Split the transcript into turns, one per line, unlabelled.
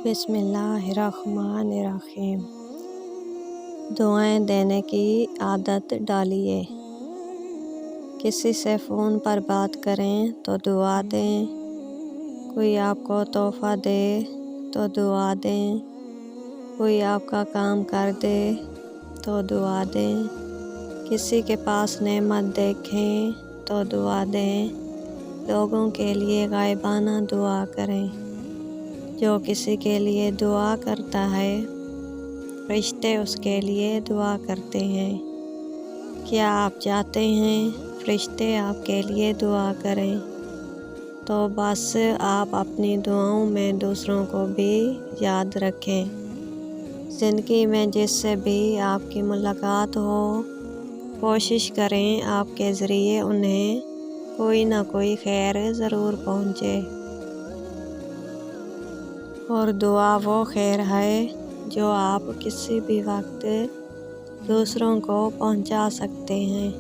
بسم اللہ الرحمن الرحیم۔ دعائیں دینے کی عادت ڈالیے۔ کسی سے فون پر بات کریں تو دعا دیں، کوئی آپ کو تحفہ دے تو دعا دیں، کوئی آپ کا کام کر دے تو دعا دیں، کسی کے پاس نعمت دیکھیں تو دعا دیں۔ لوگوں کے لیے غائبانہ دعا کریں۔ جو کسی کے لیے دعا کرتا ہے فرشتے اس کے لیے دعا کرتے ہیں۔ کیا آپ چاہتے ہیں فرشتے آپ کے لیے دعا کریں؟ تو بس آپ اپنی دعاؤں میں دوسروں کو بھی یاد رکھیں۔ زندگی میں جس سے بھی آپ کی ملاقات ہو، کوشش کریں آپ کے ذریعے انہیں کوئی نہ کوئی خیر ضرور پہنچے۔ اور دعا وہ خیر ہے جو آپ کسی بھی وقت دوسروں کو پہنچا سکتے ہیں۔